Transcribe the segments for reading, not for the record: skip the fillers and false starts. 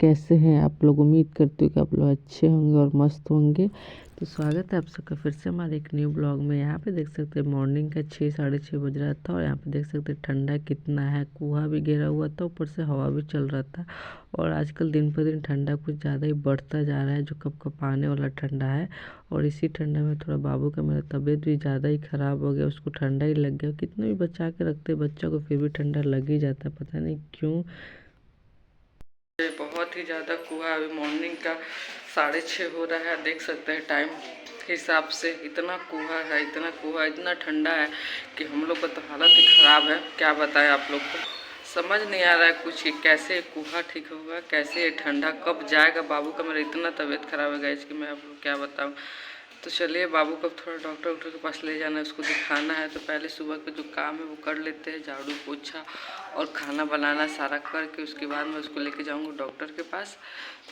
कैसे हैं आप लोग। उम्मीद करती हूँ कि आप लोग अच्छे होंगे और मस्त होंगे। तो स्वागत है आप सबका फिर से हमारे एक न्यू ब्लॉग में। यहाँ पे देख सकते हैं मॉर्निंग का 6 साढ़े 6 बज रहा था और यहाँ पे देख सकते हैं ठंडा कितना है। कुहा भी गिरा हुआ था, ऊपर से हवा भी चल रहा था। और आजकल दिन पर दिन ठंडा कुछ ज़्यादा ही बढ़ता जा रहा है, जो कब कब आने वाला ठंडा है। और इसी ठंडा में थोड़ा बाबू का मेरा तबीयत भी ज़्यादा ही ख़राब हो गया, उसको ठंडा ही लग गया। कितना भी बचा के रखते बच्चा को, फिर भी ठंडा लग ही जाता है, पता नहीं क्यों। बहुत ही ज़्यादा कुहा, अभी मॉर्निंग का 6:30 हो रहा है। देख सकते हैं टाइम हिसाब से इतना कुहा है, इतना कुहा, इतना ठंडा है कि हम लोग का तो हालत ही ख़राब है। क्या बताएं आप लोग को, समझ नहीं आ रहा है कुछ कि कैसे कुहा ठीक होगा, कैसे ये ठंडा कब जाएगा। बाबू का मेरा इतना तबीयत ख़राब है गाइस कि मैं आप लोग क्या बताऊँ। तो चलिए बाबू को थोड़ा डॉक्टर के पास ले जाना है, उसको दिखाना है। तो पहले सुबह का जो काम है वो कर लेते हैं, झाड़ू पोछा और खाना बनाना सारा करके उसके बाद मैं उसको लेके जाऊंगा डॉक्टर के पास।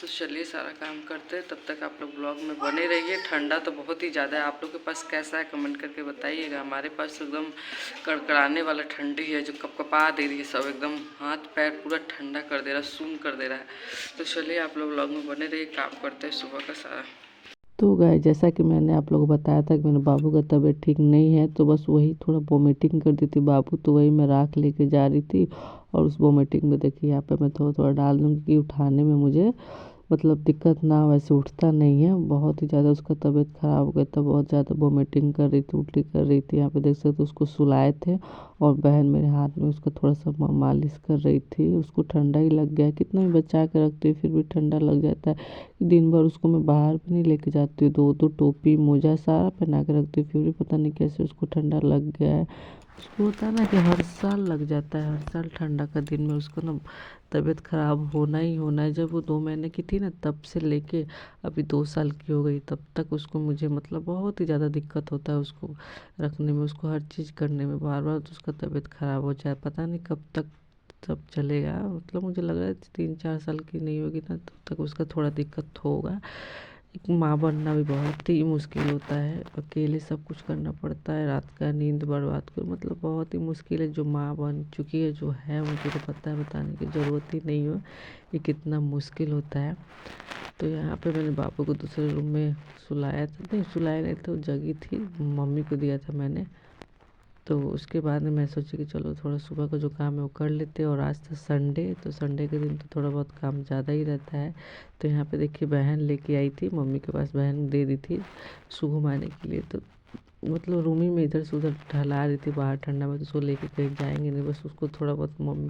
तो चलिए सारा काम करते हैं, तब तक आप लोग ब्लॉग में बने रहिए। ठंडा तो बहुत ही ज़्यादा है, आप लोग के पास कैसा है कमेंट करके बताइएगा। हमारे पास तो एकदम कड़कड़ाने वाला ठंडी है, जो कपकपा दे रही है, सब एकदम हाथ पैर पूरा ठंडा कर दे रहा है, सून कर दे रहा है। तो चलिए आप लोग ब्लॉग में बने रहिए, काम करते हैं सुबह का सारा। तो गाइस, जैसा कि मैंने आप लोगों को बताया था कि मेरे बाबू का तबीयत ठीक नहीं है, तो बस वही थोड़ा वोमिटिंग कर दी थी बाबू, तो वही मैं राख लेके जा रही थी। और उस वोमिटिंग में देखिए यहाँ पे मैं थोड़ा थोड़ा डाल दूँगी कि उठाने में मुझे मतलब दिक्कत ना हो। वैसे उठता नहीं है, बहुत ही ज़्यादा उसका तबीयत ख़राब हो गया था, बहुत ज़्यादा वोमिटिंग कर रही थी, उल्टी कर रही थी। यहाँ पे देख सकते उसको सुलाए थे और बहन मेरे हाथ में उसका थोड़ा सा मालिश कर रही थी। उसको ठंडा ही लग गया, कितना भी बचा के रखती है फिर भी ठंडा लग जाता है। दिन भर उसको मैं बाहर भी नहीं लेके जाती हूँ, दो दो टोपी मोजा सारा पहना के रखती हूँ, फिर भी पता नहीं कैसे उसको ठंडा लग गया है। उसको होता है ना कि हर साल लग जाता है, हर साल ठंडा का दिन में उसको ना तबीयत ख़राब होना ही होना है। जब वो 2 महीने की थी ना, तब से लेके अभी 2 साल की हो गई, तब तक उसको मुझे मतलब बहुत ही ज़्यादा दिक्कत होता है उसको रखने में, उसको हर चीज़ करने में। बार बार तो उसका तबीयत ख़राब हो जाए, पता नहीं कब तक सब चलेगा। मतलब मुझे लग रहा है 3 4 साल की नहीं होगी ना, तब तक उसका थोड़ा दिक्कत होगा। एक माँ बनना भी बहुत ही मुश्किल होता है, अकेले सब कुछ करना पड़ता है, रात का नींद बर्बाद कर, मतलब बहुत ही मुश्किल है। जो माँ बन चुकी है, जो है, मुझे तो पता है, बताने की ज़रूरत ही नहीं हो ये कितना मुश्किल होता है। तो यहाँ पे मैंने बाबू को दूसरे रूम में सुलाया था, नहीं सुलाया नहीं था, वो जगी थी, मम्मी को दिया था मैंने। तो उसके बाद में मैं सोची कि चलो थोड़ा सुबह का जो काम है वो कर लेते हैं। और आज था संडे, तो संडे के दिन तो थोड़ा बहुत काम ज़्यादा ही रहता है। तो यहाँ पे देखिए बहन लेके आई थी, मम्मी के पास बहन दे दी थी उसको घुमाने के लिए। तो मतलब रूम ही में इधर से उधर टहला रही थी बाहर ठंडा में, तो उसको लेके कहीं जाएंगे नहीं, बस उसको थोड़ा बहुत मम्मी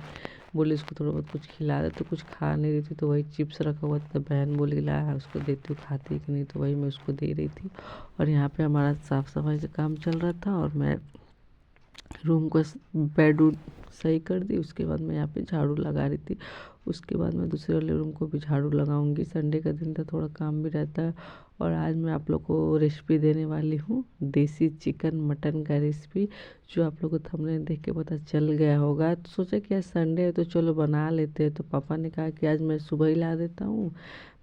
बोली उसको थोड़ा बहुत कुछ खिला दे, तो कुछ खा नहीं रही थी। तो वही चिप्स रखा हुआ था, बहन बोली ला उसको देती हूँ, खाती कि नहीं, तो वही मैं उसको दे रही थी। और यहाँ पे हमारा साफ़ सफाई का काम चल रहा था और मैं रूम को बेड वुड सही कर दी। उसके बाद मैं यहाँ पे झाड़ू लगा रही थी। उसके बाद मैं दूसरे वाले रूम को भी झाड़ू लगाऊंगी। संडे का दिन तो थोड़ा काम भी रहता है। और आज मैं आप लोग को रेसिपी देने वाली हूँ, देसी चिकन मटन का रेसिपी, जो आप लोग को थंबनेल देख के पता चल गया होगा। तो सोचा कि आज संडे है तो चलो बना लेते हैं। तो पापा ने कहा कि आज मैं सुबह ही ला देता हूँ,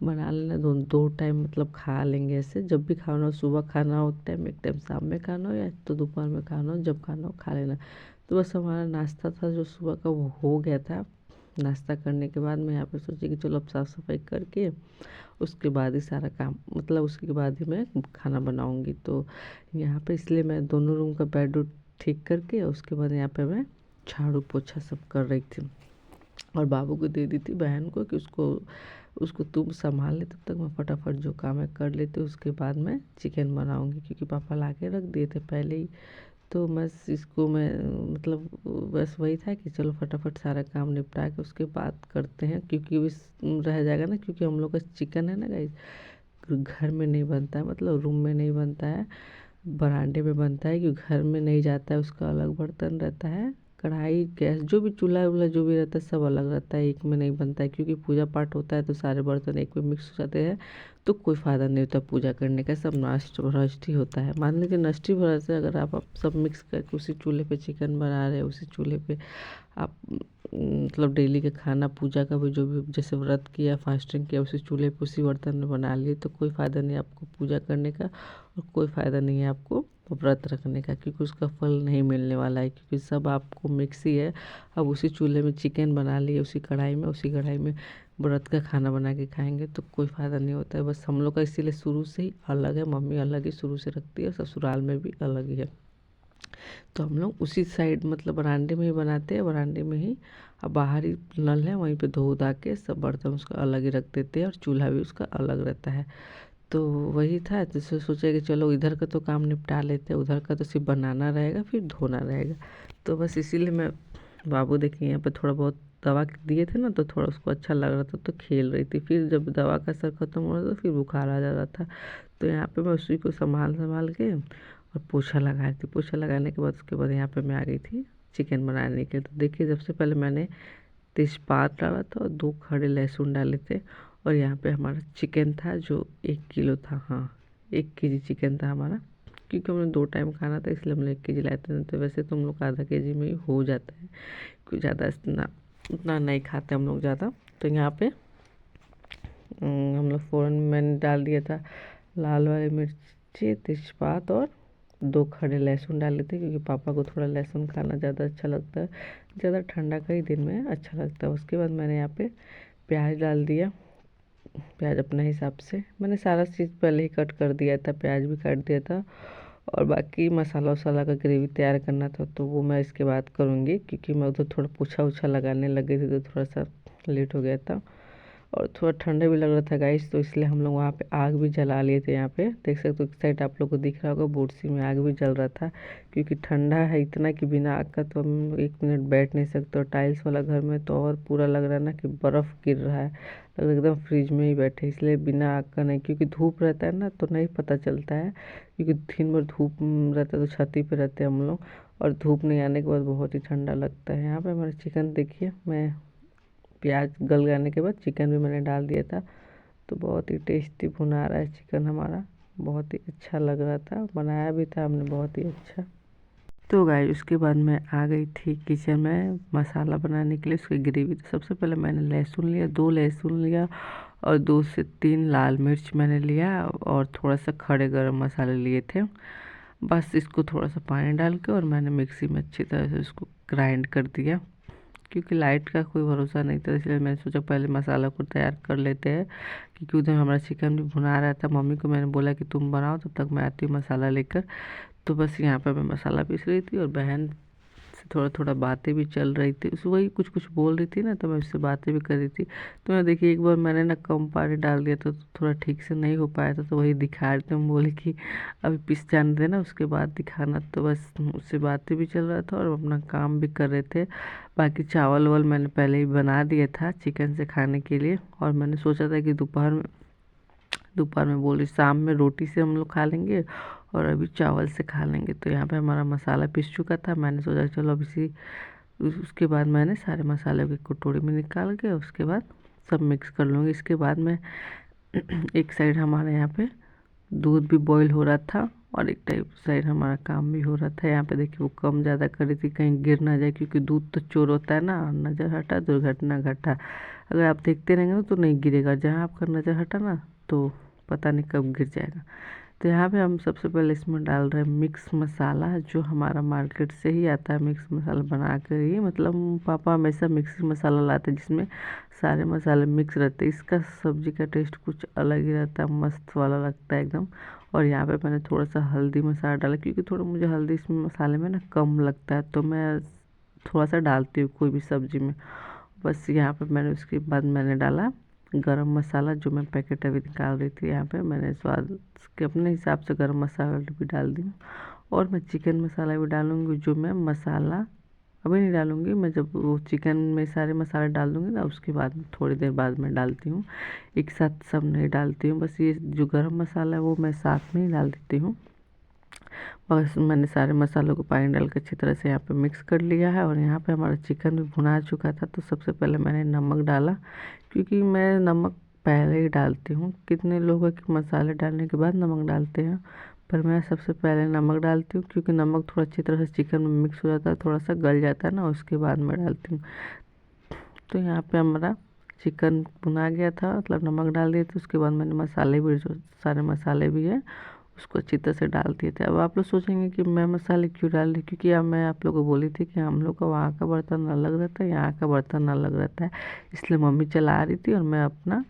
बना लेना, दो दो टाइम मतलब खा लेंगे। ऐसे जब भी खाना हो, सुबह खाना हो एक टाइम शाम में खाना हो, या तो दोपहर में खाना हो, जब खाना हो खा लेना। तो बस हमारा नाश्ता था जो सुबह का, वो हो गया था। नाश्ता करने के बाद मैं यहाँ पे सोची कि चलो अब साफ़ सफाई करके उसके बाद ही सारा काम, मतलब उसके बाद ही मैं खाना बनाऊँगी। तो यहाँ पे इसलिए मैं दोनों रूम का बेड उड ठीक करके उसके बाद यहाँ पे मैं झाड़ू पोछा सब कर रही थी। और बाबू को दे दी थी बहन को कि उसको उसको तुम संभाल ले, तब तक मैं फटाफट जो काम है कर लेती हूँ। उसके बाद मैं चिकन बनाऊँगी, क्योंकि पापा ला के रख दिए थे पहले ही। तो बस इसको मैं मतलब बस वही था कि चलो फटाफट सारा काम निपटा के उसके बाद करते हैं, क्योंकि रह जाएगा ना, क्योंकि हम लोग का चिकन है ना गाइस, घर में नहीं बनता है, मतलब रूम में नहीं बनता है, बरामदे में बनता है। क्योंकि घर में नहीं जाता है, उसका अलग बर्तन रहता है, कढ़ाई गैस जो भी चूल्हा वूल्हा जो भी रहता है सब अलग रहता है, एक में नहीं बनता है। क्योंकि पूजा पाठ होता है तो सारे बर्तन एक में मिक्स हो जाते हैं, तो कोई फ़ायदा नहीं होता पूजा करने का, सब नष्ट भ्रष्ट ही होता है। मान लीजिए नष्ट भ्रष्ट है, अगर आप सब मिक्स करके उसी चूल्हे पे चिकन बना रहे हैं, उसी चूल्हे पे आप मतलब डेली का खाना पूजा का भी जो भी जैसे व्रत किया फास्टिंग किया उसी चूल्हे पे उसी बर्तन में बना लिए, तो कोई फ़ायदा नहीं आपको पूजा करने का, और कोई फ़ायदा नहीं है आपको व्रत रखने का, क्योंकि उसका फल नहीं मिलने वाला है। क्योंकि सब आपको मिक्स ही है। अब उसी चूल्हे में चिकन बना लिए, उसी कढ़ाई में व्रत का खाना बना के खाएंगे तो कोई फ़ायदा नहीं होता है। बस हम लोग का इसीलिए शुरू से ही अलग है, मम्मी अलग ही शुरू से रखती है, ससुराल में भी अलग ही है। तो हम लोग उसी साइड मतलब बरामदे में ही बनाते हैं, बरामदे में ही। अब बाहर ही नल है, वहीं पे धो धा के सब बर्तन उसका अलग ही रख देते हैं और चूल्हा भी उसका अलग रहता है। तो वही था, जैसे सोचा कि चलो इधर का तो काम निपटा लेते हैं, उधर का तो सिर्फ बनाना रहेगा फिर धोना रहेगा। तो बस इसीलिए मैं बाबू देखिए यहाँ पे थोड़ा बहुत दवा दिए थे ना, तो थोड़ा उसको अच्छा लग रहा था तो खेल रही थी। फिर जब दवा का असर ख़त्म हो रहा था फिर बुखार आ जा रहा था। तो यहाँ पे मैं उसी को संभाल संभाल के और पोछा लगा रही थी। पोछा लगाने के बाद उसके बाद यहाँ पे मैं आ गई थी चिकन बनाने के लिए। तो देखिए सबसे पहले मैंने तेज़पात डाला था और 2 खड़े लहसुन डाले थे। और यहाँ पे हमारा चिकन था जो 1 किलो था, हाँ 1 केजी चिकन था हमारा, क्योंकि हमने 2 टाइम खाना था इसलिए हमने 1 केजी लाए थे। तो वैसे तो हम लोग आधा केजी में ही हो जाता है, क्योंकि ज़्यादा इतना उतना नहीं खाते हम लोग ज़्यादा। तो यहाँ पे हम लोग फ़ौरन मैंने डाल दिया था लाल वाली मिर्ची, तेज़पात और 2 खड़े लहसुन डाले थे, क्योंकि पापा को थोड़ा लहसुन खाना ज़्यादा अच्छा लगता है, ज़्यादा ठंडा का ही दिन में अच्छा लगता है। उसके बाद मैंने यहाँ पे प्याज डाल दिया, प्याज अपने हिसाब से मैंने सारा चीज़ पहले ही कट कर दिया था, प्याज भी काट दिया था। और बाकी मसाला वसाला का ग्रेवी तैयार करना था तो वो मैं इसके बाद करूँगी, क्योंकि मैं उधर थोड़ा पोछा उछा लगाने लग गई थी तो थोड़ा सा लेट हो गया था। और थोड़ा ठंडा भी लग रहा था गाइस, तो इसलिए हम लोग वहाँ पे आग भी जला लिए थे। यहाँ पे देख सकते हो एक साइड आप लोग को दिख रहा होगा बोर्सी में आग भी जल रहा था, क्योंकि ठंडा है इतना कि बिना आग का तो हम 1 मिनट बैठ नहीं सकते। और टाइल्स वाला घर में तो और पूरा लग रहा है ना कि बर्फ़ गिर रहा है, लग रहा है एकदम फ्रिज में ही बैठे, इसलिए बिना आग का नहीं, क्योंकि धूप रहता है ना तो नहीं पता चलता है, क्योंकि दिन भर धूप रहता है तो छत पे रहते हैं हम लोग, और धूप नहीं आने के बाद बहुत ही ठंडा लगता है। यहाँ पे हमारा चिकन देखिए, मैं प्याज गल जाने के बाद चिकन भी मैंने डाल दिया था। तो बहुत ही टेस्टी भुना रहा है चिकन हमारा, बहुत ही अच्छा लग रहा था, बनाया भी था हमने बहुत ही अच्छा। तो गाइस उसके बाद मैं आ गई थी किचन में मसाला बनाने के लिए उसकी ग्रेवी। तो सबसे पहले मैंने लहसुन लिया, 2 लहसुन लिया और 2 से 3 लाल मिर्च मैंने लिया और थोड़ा सा खड़े गरम मसाले लिए थे। बस इसको थोड़ा सा पानी डाल के और मैंने मिक्सी में अच्छी तरह से उसको ग्राइंड कर दिया, क्योंकि लाइट का कोई भरोसा नहीं था, इसलिए मैंने सोचा पहले मसाला को तैयार कर लेते हैं, क्योंकि उधर हमारा चिकन भी भुना रहा था। मम्मी को मैंने बोला कि तुम बनाओ तब तक मैं आती हूँ मसाला लेकर। तो बस यहाँ पर मैं मसाला पीस रही थी और बहन से थोड़ा थोड़ा बातें भी चल रही थी, उस वही कुछ कुछ बोल रही थी ना, तो मैं उससे बातें भी कर रही थी। तो मैं देखिए एक बार मैंने ना कम पानी डाल दिया था तो थोड़ा ठीक से नहीं हो पाया था, तो वही दिखा रही थी। हम बोले कि अभी पिस जाने देना उसके बाद दिखाना। तो बस उससे बातें भी चल रहा था और अपना काम भी कर रहे थे। बाकी चावल वावल मैंने पहले ही बना दिया था चिकन से खाने के लिए, और मैंने सोचा था कि दोपहर में बोली शाम में रोटी से हम लोग खा लेंगे और अभी चावल से खा लेंगे। तो यहाँ पे हमारा मसाला पिस चुका था, मैंने सोचा चलो अब उसके बाद मैंने सारे मसाले को कटोरी में निकाल के उसके बाद सब मिक्स कर लूँगी। इसके बाद मैं एक साइड हमारे यहाँ पे दूध भी बॉईल हो रहा था और एक टाइप साइड हमारा काम भी हो रहा था। यहाँ पे देखिए वो कम ज़्यादा कर रही थी कहीं गिर ना जाए, क्योंकि दूध तो चोर होता है ना, नज़र हटा दुर्घटना घटा। अगर आप देखते रहेंगे ना तो नहीं गिरेगा, जहाँ आपका नज़र हटा ना तो पता नहीं कब गिर जाएगा। तो यहाँ पे हम सबसे पहले इसमें डाल रहे हैं मिक्स मसाला, जो हमारा मार्केट से ही आता है। मिक्स मसाला बना कर ही मतलब पापा हमेशा मिक्स मसाला लाते जिसमें सारे मसाले मिक्स रहते, इसका सब्ज़ी का टेस्ट कुछ अलग ही रहता है, मस्त वाला लगता है एकदम। और यहाँ पे मैंने थोड़ा सा हल्दी मसाला डाला, क्योंकि थोड़ा मुझे हल्दी इसमें मसाले में ना कम लगता है, तो मैं थोड़ा सा डालती हूँ कोई भी सब्ज़ी में। बस यहाँ पे मैंने उसके बाद मैंने डाला गरम मसाला, जो मैं पैकेट अभी निकाल रही थी। यहाँ पे मैंने स्वाद के अपने हिसाब से गरम मसाला भी डाल दी, और मैं चिकन मसाला भी डालूँगी, जो मैं मसाला अभी नहीं डालूँगी, मैं जब वो चिकन में सारे मसाले डाल दूँगी ना उसके बाद थोड़ी देर बाद मैं डालती हूँ, एक साथ सब नहीं डालती हूँ। बस ये जो गरम मसाला है वो मैं साथ में ही डाल देती हूँ। बस मैंने सारे मसालों को पानी डाल के अच्छी तरह से यहाँ पे मिक्स कर लिया है। और यहाँ पे हमारा चिकन भी भुना चुका था, तो सबसे पहले मैंने नमक डाला, क्योंकि मैं नमक पहले ही डालती हूँ। कितने लोग हैं कि मसाले डालने के बाद नमक डालते हैं, पर मैं सबसे पहले नमक डालती हूँ, क्योंकि नमक थोड़ा अच्छी तरह से चिकन में मिक्स हो जाता है, थोड़ा सा गल जाता है ना, उसके बाद मैं डालती हूँ। तो यहाँ पे हमारा चिकन भुना गया था, मतलब नमक डाल दिए, तो उसके बाद मैंने मसाले भी जो सारे मसाले भी है उसको अच्छी तरह से डाल दिए थे। अब आप लोग सोचेंगे कि मैं मसाले क्यों डाल रही, क्योंकि अब मैं आप लोगों को बोली थी कि हम लोग का वहाँ का बर्तन अलग रहता है, यहाँ का बर्तन अलग रहता है, इसलिए मम्मी चला रही थी और मैं अपना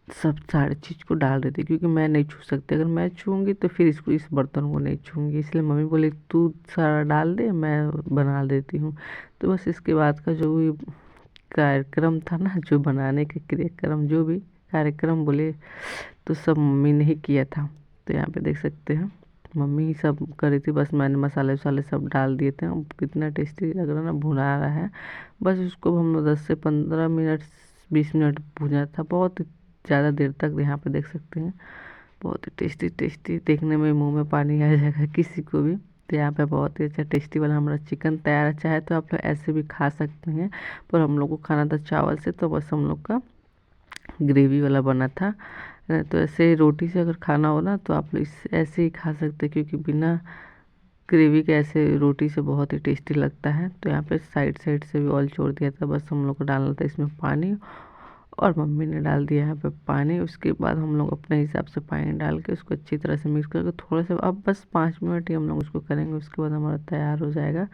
सब सारी चीज़ को डाल रही थी, क्योंकि मैं नहीं छू सकती, अगर मैं छूँगी तो फिर इसको इस बर्तन को नहीं छूँगी, इसलिए मम्मी बोली तू सारा डाल दे, मैं बना देती हूँ। तो बस इसके बाद का जो भी कार्यक्रम था ना, जो बनाने के क्रियाक्रम, जो भी कार्यक्रम बोले, तो सब मम्मी ने ही किया था। तो यहाँ पे देख सकते हैं मम्मी ही सब कर रही थी, बस मैंने मसाले वसाले सब डाल दिए थे। अब कितना टेस्टी लग रहा है ना, भुना रहा है। बस उसको हम लोग 10 से 15 मिनट 20 मिनट भुना था, बहुत ज़्यादा देर तक। यहाँ पे देख सकते हैं बहुत ही टेस्टी टेस्टी, देखने में मुंह में पानी आ जाएगा किसी को भी। तो यहाँ पे बहुत ही अच्छा टेस्टी वाला हमारा चिकन तैयार है। चाहे तो आप लोग ऐसे भी खा सकते हैं, पर हम लोग को खाना था चावल से, तो बस हम लोग का ग्रेवी वाला बना था। तो ऐसे रोटी से अगर खाना हो ना, तो आप लोग इस ऐसे ही खा सकते हैं, क्योंकि बिना ग्रेवी के ऐसे रोटी से बहुत ही टेस्टी लगता है। तो यहाँ पे साइड साइड से भी ऑयल छोड़ दिया था, बस हम लोग को डालना था इसमें पानी, और मम्मी ने डाल दिया यहाँ पे पानी। उसके बाद हम लोग अपने हिसाब से पानी डाल के उसको अच्छी तरह से मिक्स करके थोड़ा सा, अब बस 5 मिनट ही हम लोग उसको करेंगे, उसके बाद हमारा तैयार हो जाएगा।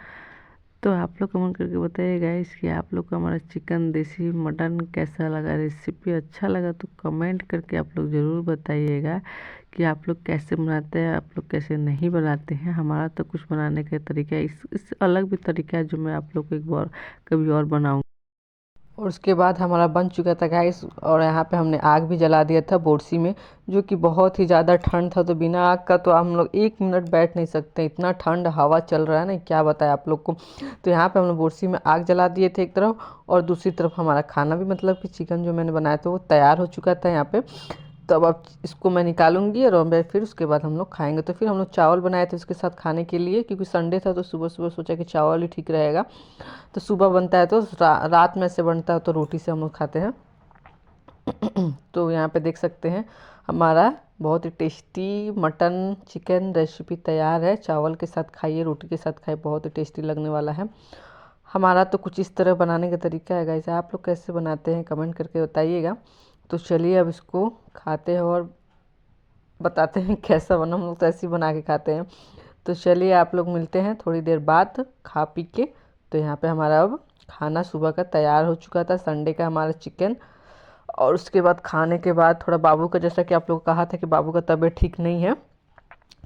तो आप लोग कमेंट करके बताइएगा इसकी आप लोग को हमारा चिकन देसी मटन कैसा लगा, रेसिपी अच्छा लगा तो कमेंट करके आप लोग ज़रूर बताइएगा कि आप लोग कैसे बनाते हैं, आप लोग कैसे नहीं बनाते हैं। हमारा तो कुछ बनाने का तरीका है, इस अलग भी तरीका है, जो मैं आप लोग को एक बार कभी और बनाऊँगा। और उसके बाद हमारा बन चुका था गाइस, और यहाँ पे हमने आग भी जला दिया था बोरसी में, जो कि बहुत ही ज़्यादा ठंड था। तो बिना आग का तो हम लोग 1 मिनट बैठ नहीं सकते, इतना ठंड हवा चल रहा है ना, क्या बताएं आप लोग को। तो यहाँ पे हम लोग बोरसी में आग जला दिए थे एक तरफ, और दूसरी तरफ हमारा खाना भी, मतलब कि चिकन जो मैंने बनाया था वो तैयार हो चुका था यहाँ पे। तो अब इसको मैं निकालूंगी और मैं फिर उसके बाद हम लोग खाएंगे। तो फिर हम लोग चावल बनाए थे उसके साथ खाने के लिए, क्योंकि संडे था, तो सुबह सुबह सोचा कि चावल ही ठीक रहेगा। तो सुबह बनता है तो रात में से बनता है, तो रोटी से हम लोग खाते हैं। तो यहाँ पे देख सकते हैं हमारा बहुत ही टेस्टी मटन चिकन रेसिपी तैयार है। चावल के साथ खाइए, रोटी के साथ खाइए, बहुत ही टेस्टी लगने वाला है। हमारा तो कुछ इस तरह बनाने का तरीका है गाइस, आप लोग कैसे बनाते हैं कमेंट करके बताइएगा। तो चलिए अब इसको खाते हैं और बताते हैं कैसा बना। हम लोग तो ऐसे ही बना के खाते हैं। तो चलिए आप लोग मिलते हैं थोड़ी देर बाद खा पी के। तो यहाँ पे हमारा अब खाना सुबह का तैयार हो चुका था, संडे का हमारा चिकन। और उसके बाद खाने के बाद थोड़ा बाबू का, जैसा कि आप लोग कहा था कि बाबू का तबीयत ठीक नहीं है,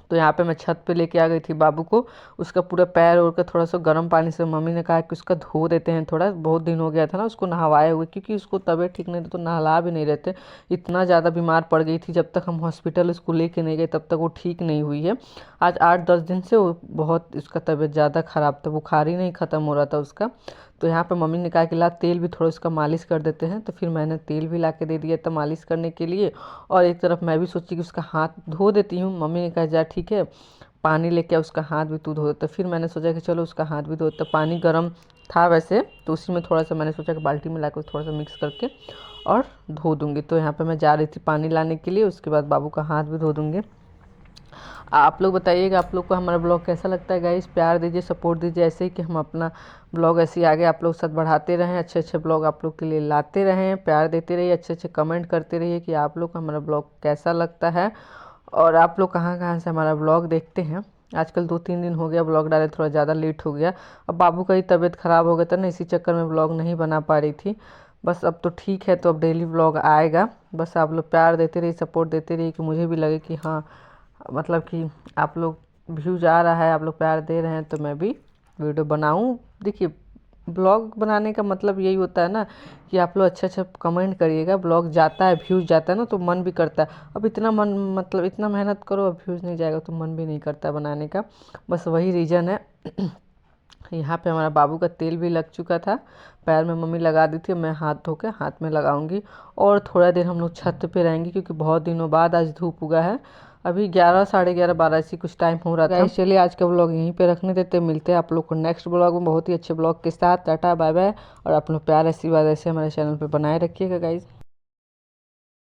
तो यहाँ पे मैं छत पे लेके आ गई थी बाबू को। उसका पूरा पैर ओढ़ कर थोड़ा सा गर्म पानी से मम्मी ने कहा कि उसका धो देते हैं, थोड़ा बहुत दिन हो गया था ना उसको नहवाए हुए, क्योंकि उसको तबीयत ठीक नहीं थी तो नहला भी नहीं रहते। इतना ज़्यादा बीमार पड़ गई थी, जब तक हम हॉस्पिटल उसको लेके नहीं गए तब तक वो ठीक नहीं हुई है। आज 8-10 दिन से वो बहुत, उसका तबीयत ज़्यादा ख़राब था, बुखार ही नहीं ख़त्म हो रहा था उसका। तो यहाँ पे मम्मी ने कहा कि ला तेल भी थोड़ा उसका मालिश कर देते हैं, तो फिर मैंने तेल भी ला के दे दिया था मालिश करने के लिए। और एक तरफ मैं भी सोची कि उसका हाथ धो देती हूँ। मम्मी ने कहा जा ठीक है, पानी लेके उसका हाथ भी तू धो। तो फिर मैंने सोचा कि चलो उसका हाथ भी धो। तो पानी गर्म था वैसे, तो उसी में थोड़ा सा मैंने सोचा कि बाल्टी में लाकर थोड़ा सा मिक्स करके और धो दूँगी। तो यहाँ पे मैं जा रही थी पानी लाने के लिए, उसके बाद बाबू का हाथ भी धो दूँगी। आप लोग बताइएगा आप लोग को हमारा ब्लॉग कैसा लगता है गाइस, प्यार दीजिए, सपोर्ट दीजिए, ऐसे ही कि हम अपना ब्लॉग ऐसे ही आगे आप लोग साथ बढ़ाते रहें, अच्छे अच्छे ब्लॉग आप लोग के लिए लाते रहें, प्यार देते रहिए, अच्छे अच्छे कमेंट करते रहिए कि आप लोग को हमारा ब्लॉग कैसा लगता है, और आप लोग कहाँ कहाँ से हमारा ब्लॉग देखते हैं। आजकल 2-3 दिन हो गया ब्लॉग डाले, थोड़ा ज़्यादा लेट हो गया। अब बाबू का ही तबीयत ख़राब हो गया था ना, इसी चक्कर में ब्लॉग नहीं बना पा रही थी। बस अब तो ठीक है, तो अब डेली ब्लॉग आएगा। बस आप लोग प्यार देते रहिए, सपोर्ट देते रहिए, कि मुझे भी लगे कि हाँ, मतलब कि आप लोग व्यूज आ रहा है, आप लोग प्यार दे रहे हैं, तो मैं भी वीडियो बनाऊं। देखिए ब्लॉग बनाने का मतलब यही होता है ना, कि आप लोग अच्छा अच्छा कमेंट करिएगा। ब्लॉग जाता है, व्यूज़ जाता है ना, तो मन भी करता है। अब इतना मन, मतलब इतना मेहनत करो, अब व्यूज़ नहीं जाएगा तो मन भी नहीं करता बनाने का। बस वही रीज़न है। यहाँ पे हमारा बाबू का तेल भी लग चुका था, पैर में मम्मी लगा दी थी, मैं हाथ धो के हाथ में लगाऊंगी। और थोड़ा देर हम लोग छत पे रहेंगे, क्योंकि बहुत दिनों बाद आज धूप उगा है। अभी 11, साढ़े 11, 12 ऐसी कुछ टाइम हो रहा था। चलिए आज का ब्लॉग यहीं पे रखने देते, मिलते हैं आप लोग को नेक्स्ट ब्लॉग में बहुत ही अच्छे ब्लॉग के साथ। टाटा बाय बाय, और आप लोग प्यार आशीर्वाद ऐसे हमारे चैनल पे बनाए रखिएगा गाइज।